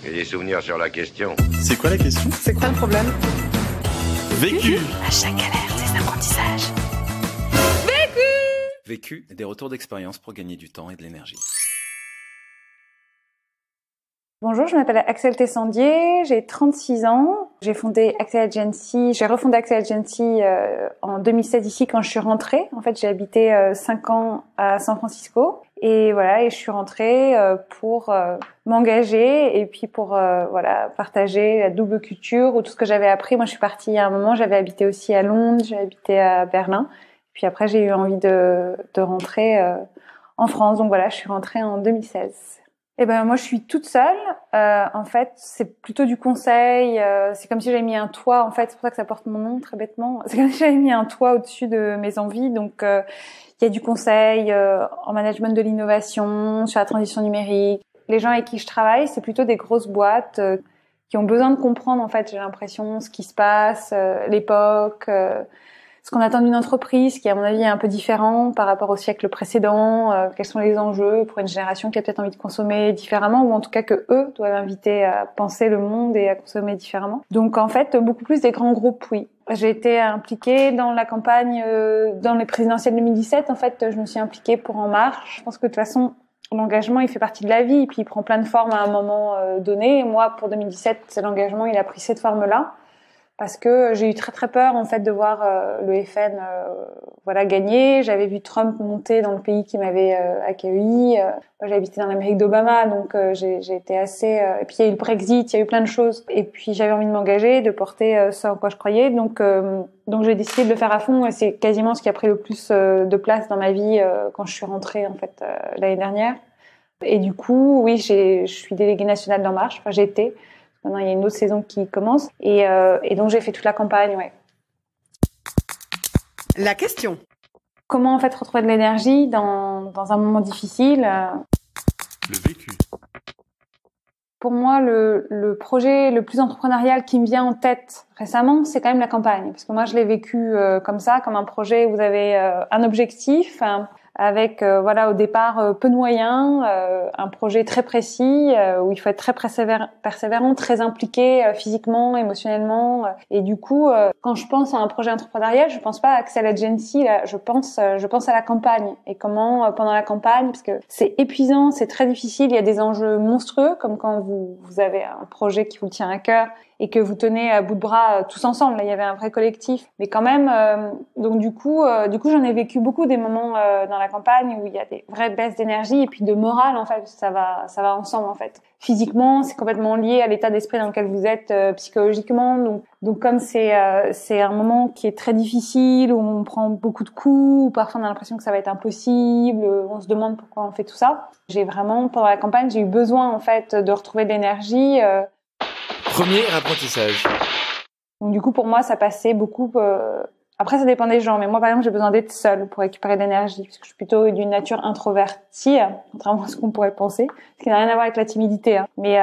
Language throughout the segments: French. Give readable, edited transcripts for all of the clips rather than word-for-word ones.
J'ai des souvenirs sur la question. C'est quoi la question? C'est quoi le problème? Vécu. À chaque galère, des apprentissages. Vécu, des retours d'expérience pour gagner du temps et de l'énergie. Bonjour, je m'appelle Axel Tessandier, j'ai 36 ans. J'ai refondé Axel Agency en 2016 ici quand je suis rentrée. En fait, j'ai habité 5 ans à San Francisco. Et voilà, et je suis rentrée pour m'engager et puis pour partager la double culture ou tout ce que j'avais appris. Moi, je suis partie à un moment, j'avais habité aussi à Londres, j'ai habité à Berlin. Puis après, j'ai eu envie de rentrer en France. Donc voilà, je suis rentrée en 2016. Eh ben moi je suis toute seule. En fait, c'est plutôt du conseil. C'est comme si j'avais mis un toit. En fait, c'est pour ça que ça porte mon nom, très bêtement. C'est comme si j'avais mis un toit au-dessus de mes envies. Donc il y a du conseil en management de l'innovation, sur la transition numérique. Les gens avec qui je travaille, c'est plutôt des grosses boîtes qui ont besoin de comprendre. En fait, j'ai l'impression ce qui se passe, l'époque. Ce qu'on attend d'une entreprise qui, à mon avis, est un peu différent par rapport au siècle précédent, quels sont les enjeux pour une génération qui a peut-être envie de consommer différemment, ou en tout cas que eux doivent inviter à penser le monde et à consommer différemment. Donc en fait, beaucoup plus des grands groupes, oui. J'ai été impliquée dans la campagne, dans les présidentielles 2017. En fait, je me suis impliquée pour En Marche. Je pense que de toute façon, l'engagement, il fait partie de la vie, et puis il prend plein de formes à un moment donné. Et moi, pour 2017, l'engagement, il a pris cette forme-là. Parce que j'ai eu très très peur en fait de voir le FN gagner. J'avais vu Trump monter dans le pays qui m'avait accueilli. Moi j'ai habité dans l'Amérique d'Obama, donc j'ai été assez. Et puis il y a eu le Brexit, il y a eu plein de choses. Et puis j'avais envie de m'engager, de porter ce en quoi je croyais. Donc j'ai décidé de le faire à fond. Et c'est quasiment ce qui a pris le plus de place dans ma vie quand je suis rentrée en fait l'année dernière. Et du coup, oui, je suis déléguée nationale d'En Marche. Enfin, j'ai été. Maintenant, il y a une autre saison qui commence. Et donc, j'ai fait toute la campagne, ouais. La question. Comment, en fait, retrouver de l'énergie dans un moment difficile? Le vécu. Pour moi, le projet le plus entrepreneurial qui me vient en tête récemment, c'est quand même la campagne. Parce que moi, je l'ai vécu comme ça, comme un projet où vous avez un objectif, avec au départ peu de moyens, un projet très précis où il faut être très persévérant, très impliqué physiquement, émotionnellement. Et du coup, quand je pense à un projet entrepreneurial, je pense pas à Axel Agency, là, je pense à la campagne et comment pendant la campagne, parce que c'est épuisant, c'est très difficile, il y a des enjeux monstrueux comme quand vous avez un projet qui vous tient à cœur et que vous tenez à bout de bras tous ensemble. Là, il y avait un vrai collectif, mais quand même. Donc du coup, j'en ai vécu beaucoup des moments dans la campagne où il y a des vraies baisses d'énergie et puis de morale en fait. Ça va ensemble en fait. Physiquement, c'est complètement lié à l'état d'esprit dans lequel vous êtes psychologiquement. Donc comme c'est un moment qui est très difficile où on prend beaucoup de coups, où parfois on a l'impression que ça va être impossible, on se demande pourquoi on fait tout ça. J'ai vraiment pendant la campagne, j'ai eu besoin en fait de retrouver de l'énergie. Premier apprentissage. Donc du coup pour moi ça passait beaucoup. Après ça dépend des gens, mais moi par exemple j'ai besoin d'être seule pour récupérer de l'énergie parce que je suis plutôt d'une nature introvertie, contrairement à ce qu'on pourrait penser, ce qui n'a rien à voir avec la timidité. Hein. Mais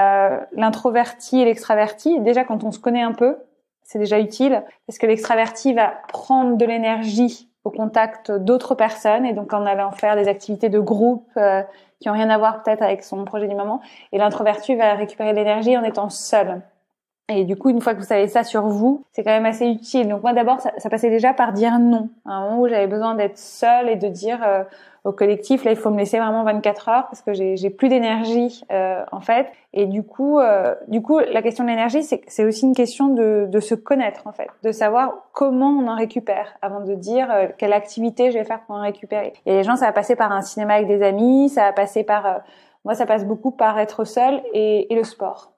l'introverti et l'extraverti, déjà quand on se connaît un peu, c'est déjà utile parce que l'extraverti va prendre de l'énergie au contact d'autres personnes et donc en allant faire des activités de groupe qui ont rien à voir peut-être avec son projet du moment, et l'introverti va récupérer de l'énergie en étant seul. Et du coup, une fois que vous savez ça sur vous, c'est quand même assez utile. Donc moi, d'abord, ça passait déjà par dire non. À un moment où j'avais besoin d'être seule et de dire au collectif, là, il faut me laisser vraiment 24 heures parce que j'ai plus d'énergie, en fait. Et du coup, la question de l'énergie, c'est aussi une question de se connaître, en fait. De savoir comment on en récupère avant de dire quelle activité je vais faire pour en récupérer. Et les gens, ça va passer par un cinéma avec des amis, ça va passer par... moi, ça passe beaucoup par être seule et le sport.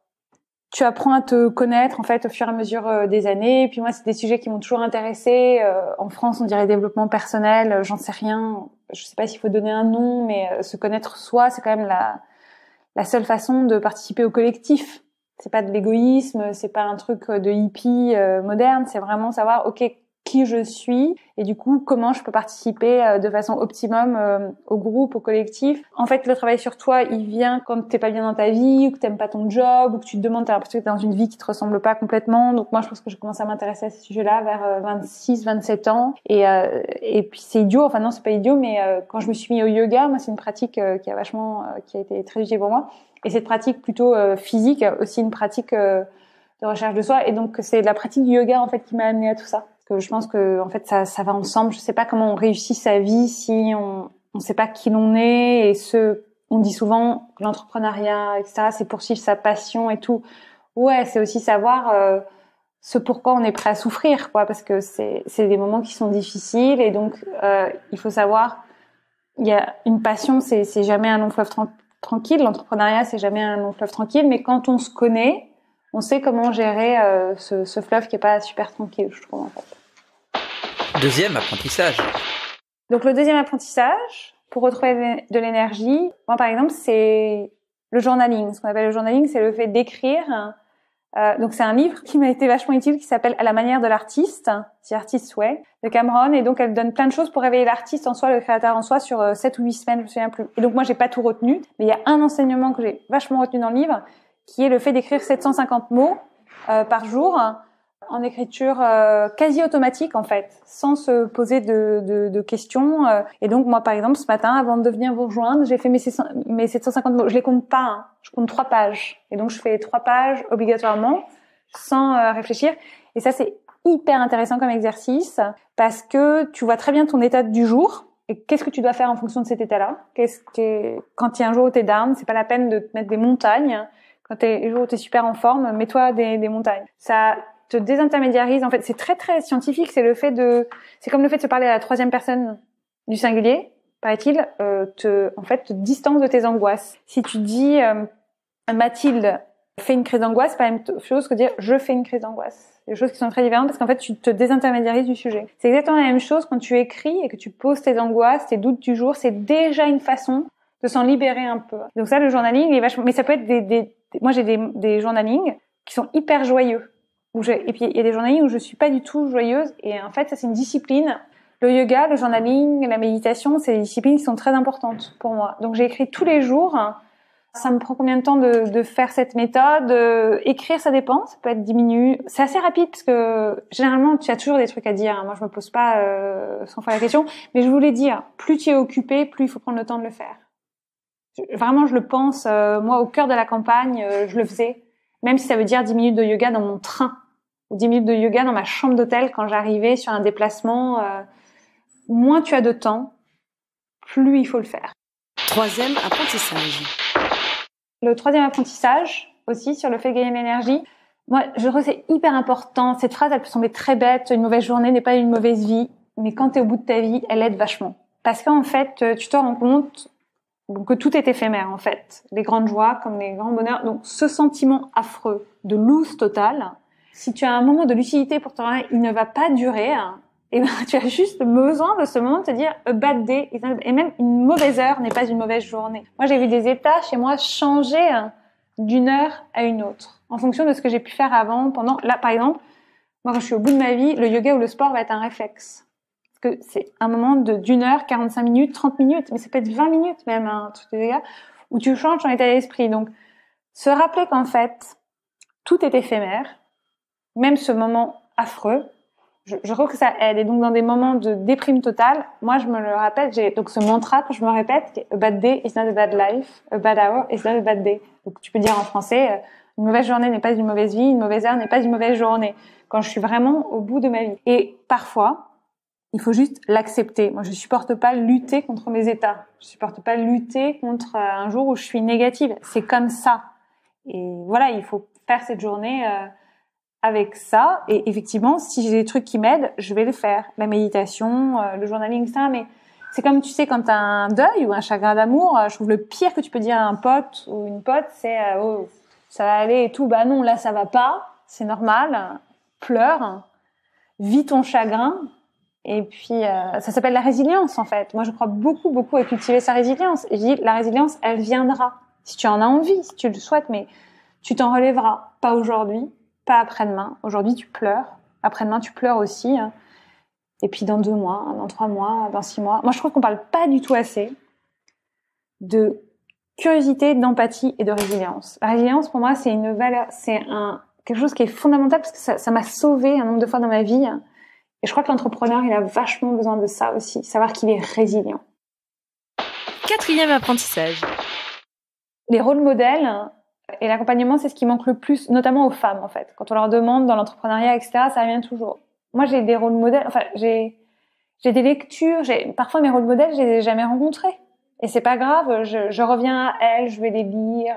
Tu apprends à te connaître en fait au fur et à mesure des années. Et puis moi, c'est des sujets qui m'ont toujours intéressée. En France, on dirait développement personnel, j'en sais rien. Je sais pas s'il faut donner un nom, mais se connaître soi, c'est quand même la seule façon de participer au collectif. C'est pas de l'égoïsme, c'est pas un truc de hippie moderne. C'est vraiment savoir, ok, qui je suis et du coup comment je peux participer de façon optimum au groupe, au collectif. En fait, le travail sur toi, il vient quand t'es pas bien dans ta vie ou que t'aimes pas ton job ou que tu te demandes, t'as l'impression que t'es dans une vie qui te ressemble pas complètement. Donc moi, je pense que je commence à m'intéresser à ces sujets-là vers 26, 27 ans et puis c'est idiot, enfin non, c'est pas idiot, mais quand je me suis mis au yoga, moi c'est une pratique qui a été très utile pour moi. Et cette pratique plutôt physique, aussi une pratique de recherche de soi. Et donc, c'est la pratique du yoga, en fait, qui m'a amenée à tout ça. Parce que je pense que, en fait, ça va ensemble. Je sais pas comment on réussit sa vie si on sait pas qui l'on est. On dit souvent que l'entrepreneuriat, etc., c'est poursuivre sa passion et tout. Ouais, c'est aussi savoir ce pourquoi on est prêt à souffrir, quoi, parce que c'est des moments qui sont difficiles. Et donc, il faut savoir, il y a une passion, c'est jamais un long fleuve tranquille. L'entrepreneuriat, c'est jamais un long fleuve tranquille. Mais quand on se connaît, on sait comment gérer ce fleuve qui est pas super tranquille, je trouve, en fait. Deuxième apprentissage. Donc, le deuxième apprentissage, pour retrouver de l'énergie, moi, par exemple, c'est le journaling. Ce qu'on appelle le journaling, c'est le fait d'écrire. Donc, c'est un livre qui m'a été vachement utile, qui s'appelle À la manière de l'artiste, The Artist's Way, de Cameron. Et donc, elle donne plein de choses pour réveiller l'artiste en soi, le créateur en soi, sur 7 ou 8 semaines, je me souviens plus. Et donc, moi, j'ai pas tout retenu, mais il y a un enseignement que j'ai vachement retenu dans le livre, qui est le fait d'écrire 750 mots par jour, en écriture quasi automatique, en fait, sans se poser de questions. Et donc, moi, par exemple, ce matin, avant de venir vous rejoindre, j'ai fait mes 750 mots. Je les compte pas, hein. Je compte 3 pages. Et donc, je fais 3 pages obligatoirement, sans réfléchir. Et ça, c'est hyper intéressant comme exercice, parce que tu vois très bien ton état du jour. Et qu'est-ce que tu dois faire en fonction de cet état-là? Quand il y a un jour où t'es down, c'est pas la peine de te mettre des montagnes. Quand t'es les jours où t'es super en forme, mets-toi des montagnes. Ça te désintermédiarise. En fait, c'est très très scientifique. C'est comme le fait de se parler à la 3e personne du singulier, paraît-il, te distance de tes angoisses. Si tu dis Mathilde fait une crise d'angoisse, c'est pas la même chose que dire je fais une crise d'angoisse. C'est des choses qui sont très différentes parce qu'en fait, tu te désintermédiarises du sujet. C'est exactement la même chose quand tu écris et que tu poses tes angoisses, tes doutes du jour. C'est déjà une façon de s'en libérer un peu. Donc ça, le journaling est vachement. Mais ça peut être moi, j'ai des journalings qui sont hyper joyeux. Et puis il y a des journalings où je suis pas du tout joyeuse. Et en fait, ça c'est une discipline. Le yoga, le journaling, la méditation, c'est des disciplines qui sont très importantes pour moi. Donc j'ai écrit tous les jours. Ça me prend combien de temps de faire cette méthode? Écrire, ça dépend. Ça peut être 10 minutes. C'est assez rapide parce que généralement, tu as toujours des trucs à dire. Moi, je me pose pas 100 fois la question. Mais je voulais dire, plus tu es occupé, plus il faut prendre le temps de le faire. Vraiment, je le pense. Moi, au cœur de la campagne, je le faisais. Même si ça veut dire 10 minutes de yoga dans mon train. Ou 10 minutes de yoga dans ma chambre d'hôtel quand j'arrivais sur un déplacement. Moins tu as de temps, plus il faut le faire. Troisième apprentissage. Le troisième apprentissage, aussi, sur le fait de gagner de l'énergie. Moi, je trouve que c'est hyper important. Cette phrase, elle peut sembler très bête. Une mauvaise journée n'est pas une mauvaise vie. Mais quand t'es au bout de ta vie, elle aide vachement. Parce qu'en fait, tu te rends compte que tout est éphémère, en fait. Les grandes joies comme les grands bonheurs. Donc, ce sentiment affreux de lose total, si tu as un moment de lucidité pour te rendre, il ne va pas durer. Et ben, tu as juste besoin de ce moment de te dire a bad day, et même une mauvaise heure n'est pas une mauvaise journée. Moi, j'ai vu des états chez moi changer d'une heure à une autre, en fonction de ce que j'ai pu faire avant, pendant. Là, par exemple, moi, quand je suis au bout de ma vie, le yoga ou le sport va être un réflexe. Parce que c'est un moment d'une heure, 45 minutes, 30 minutes, mais ça peut être 20 minutes même, un truc de yoga, où tu changes ton état d'esprit. Donc, se rappeler qu'en fait, tout est éphémère, même ce moment affreux, je trouve que ça aide. Et donc, dans des moments de déprime totale, moi, je me le rappelle, j'ai donc ce mantra que je me répète, a bad day is not a bad life, a bad hour is not a bad day. Donc, tu peux dire en français, une mauvaise journée n'est pas une mauvaise vie, une mauvaise heure n'est pas une mauvaise journée. Quand je suis vraiment au bout de ma vie. Et parfois, il faut juste l'accepter. Moi, je supporte pas lutter contre mes états. Je supporte pas lutter contre un jour où je suis négative. C'est comme ça. Et voilà, il faut faire cette journée avec ça. Et effectivement, si j'ai des trucs qui m'aident, je vais le faire. La méditation, le journaling, ça. Mais c'est comme, tu sais, quand t'as un deuil ou un chagrin d'amour, je trouve le pire que tu peux dire à un pote ou une pote, c'est oh, ça va aller et tout. Bah non, là, ça va pas. C'est normal. Pleure. Vis ton chagrin. Et puis, ça s'appelle la résilience, en fait. Moi, je crois beaucoup, beaucoup à cultiver sa résilience. Et je dis, la résilience, elle viendra. Si tu en as envie, si tu le souhaites, mais tu t'en relèveras. Pas aujourd'hui, pas après-demain. Aujourd'hui, tu pleures. Après-demain, tu pleures aussi. Et puis, dans 2 mois, dans 3 mois, dans 6 mois. Moi, je trouve qu'on parle pas du tout assez de curiosité, d'empathie et de résilience. La résilience, pour moi, c'est une valeur, quelque chose qui est fondamental parce que ça m'a sauvé un nombre de fois dans ma vie. Et je crois que l'entrepreneur, il a vachement besoin de ça aussi, savoir qu'il est résilient. Quatrième apprentissage. les rôles modèles et l'accompagnement, c'est ce qui manque le plus, notamment aux femmes, en fait. Quand on leur demande dans l'entrepreneuriat, etc., ça revient toujours. Moi, j'ai des rôles modèles, enfin, j'ai des lectures, parfois mes rôles modèles, je les ai jamais rencontrés. Et c'est pas grave, je reviens à elles, je vais les lire,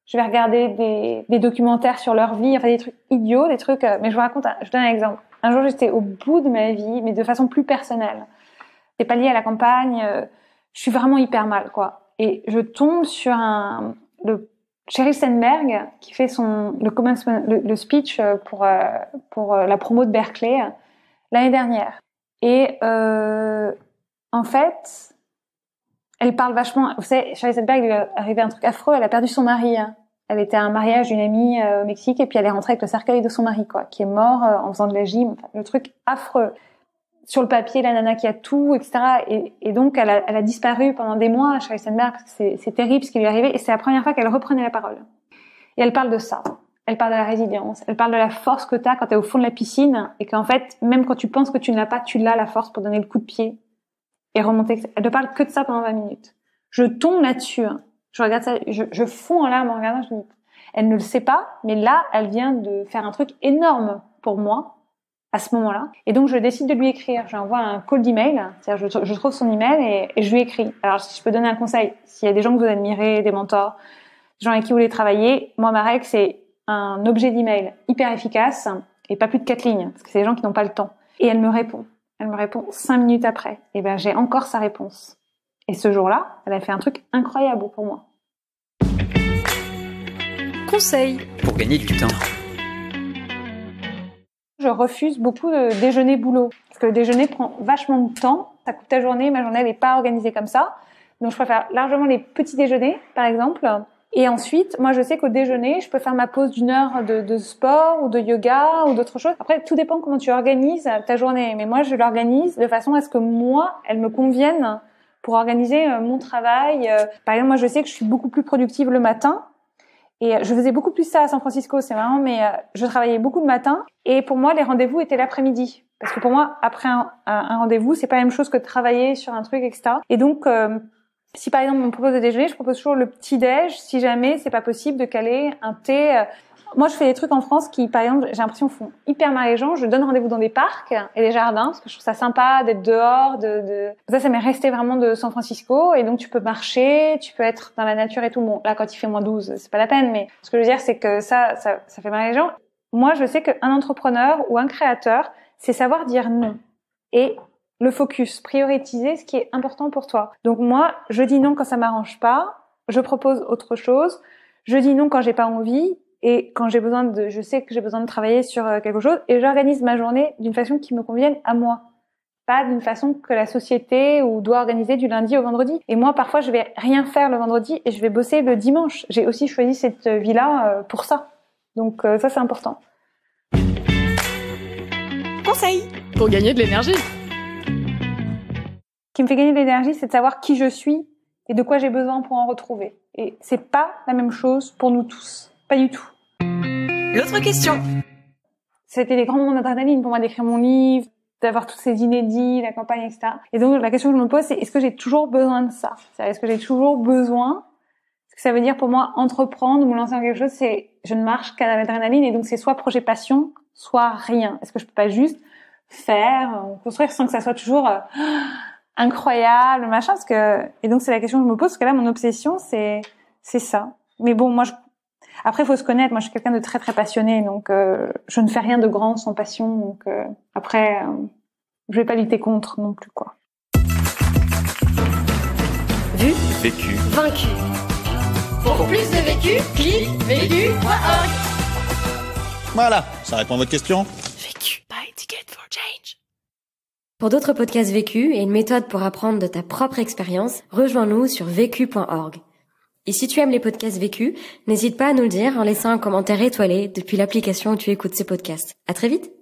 je vais regarder des documentaires sur leur vie, enfin des trucs idiots, des trucs, mais je donne un exemple. Un jour, j'étais au bout de ma vie, mais de façon plus personnelle. C'est pas lié à la campagne, je suis vraiment hyper mal, quoi. Et je tombe sur le Sheryl Sandberg qui fait le speech pour la promo de Berkeley l'année dernière. Et en fait, elle parle vachement. Vous savez, Sheryl Sandberg, il est arrivé un truc affreux. Elle a perdu son mari. Elle était à un mariage d'une amie au Mexique et puis elle est rentrée avec le cercueil de son mari, quoi, qui est mort en faisant de la gym. Enfin, le truc affreux. Sur le papier, la nana qui a tout, etc. Et donc, elle a disparu pendant des mois, Sheryl Sandberg, parce que c'est terrible ce qui lui est arrivé. Et c'est la première fois qu'elle reprenait la parole. Et elle parle de ça. Elle parle de la résilience. Elle parle de la force que t'as quand t'es au fond de la piscine et qu'en fait, même quand tu penses que tu ne l'as pas, tu l'as la force pour donner le coup de pied et remonter. Elle ne parle que de ça pendant 20 minutes. Je tombe là-dessus. Je regarde ça, je fonds en larmes en regardant. Je me dis, elle ne le sait pas, mais là, elle vient de faire un truc énorme pour moi à ce moment-là. Et donc, je décide de lui écrire. Je lui envoie un call d'email. C'est-à-dire, je trouve son email et je lui écris. Alors, si je peux donner un conseil, s'il y a des gens que vous admirez, des mentors, des gens avec qui vous voulez travailler, moi, ma règle, c'est un objet d'email hyper efficace et pas plus de 4 lignes, parce que c'est des gens qui n'ont pas le temps. Et elle me répond. Elle me répond 5 minutes après. Et ben, j'ai encore sa réponse. Et ce jour-là, elle a fait un truc incroyable pour moi. Conseil pour gagner du temps. Je refuse beaucoup de déjeuner boulot. Parce que le déjeuner prend vachement de temps. Ça coupe ta journée. Ma journée, elle n'est pas organisée comme ça. Donc, je préfère largement les petits déjeuners, par exemple. Et ensuite, moi, je sais qu'au déjeuner, je peux faire ma pause d'1 heure de sport ou de yoga ou d'autres choses. Après, tout dépend comment tu organises ta journée. Mais moi, je l'organise de façon à ce que moi, elle me convienne pour organiser mon travail. Par exemple, moi, je sais que je suis beaucoup plus productive le matin. Et je faisais beaucoup plus ça à San Francisco, c'est marrant, mais je travaillais beaucoup le matin. Et pour moi, les rendez-vous étaient l'après-midi. Parce que pour moi, après un rendez-vous, c'est pas la même chose que de travailler sur un truc, etc. Et donc, si par exemple on me propose de déjeuner, je propose toujours le petit-déj. Si jamais c'est pas possible de caler un thé. Moi, je fais des trucs en France qui, par exemple, j'ai l'impression font hyper mal les gens. Je donne rendez-vous dans des parcs et des jardins parce que je trouve ça sympa d'être dehors. Ça m'est resté vraiment de San Francisco. Et donc, tu peux marcher, tu peux être dans la nature et tout. Bon, là, quand il fait -12, c'est pas la peine. Mais ce que je veux dire, c'est que ça fait mal les gens. Moi, je sais qu'un entrepreneur ou un créateur, c'est savoir dire non et le focus, prioriser ce qui est important pour toi. Donc moi, je dis non quand ça m'arrange pas. Je propose autre chose. Je dis non quand j'ai pas envie. Et quand je sais que j'ai besoin de travailler sur quelque chose, et j'organise ma journée d'une façon qui me convienne à moi. Pas d'une façon que la société doit organiser du lundi au vendredi. Et moi, parfois, je vais rien faire le vendredi et je vais bosser le dimanche. J'ai aussi choisi cette vie-là pour ça. Donc ça, c'est important. Conseil pour gagner de l'énergie. Ce qui me fait gagner de l'énergie, c'est de savoir qui je suis et de quoi j'ai besoin pour en retrouver. Et c'est pas la même chose pour nous tous. Pas du tout. L'autre question. C'était des grands moments d'adrénaline pour moi d'écrire mon livre, d'avoir tous ces inédits, la campagne, etc. Et donc, la question que je me pose, c'est est-ce que j'ai toujours besoin de ça? Est-ce que j'ai toujours besoin? Ce que ça veut dire pour moi, entreprendre ou me lancer dans quelque chose, c'est je ne marche qu'à l'adrénaline et donc c'est soit projet passion, soit rien. Est-ce que je peux pas juste faire, construire sans que ça soit toujours incroyable, machin, et donc c'est la question que je me pose, parce que là, mon obsession, c'est ça. Mais bon, après, il faut se connaître. Moi, je suis quelqu'un de très, très passionné. Donc, je ne fais rien de grand sans passion. Donc, après, je vais pas lutter contre non plus, quoi. Vu, Vécu, vaincu. Pour plus de vécu, clique vécu.org. Voilà, ça répond à votre question. Vécu. Buy ticket for change. Pour d'autres podcasts vécus et une méthode pour apprendre de ta propre expérience, rejoins-nous sur vécu.org. Et si tu aimes les podcasts vécus, n'hésite pas à nous le dire en laissant un commentaire étoilé depuis l'application où tu écoutes ces podcasts. À très vite!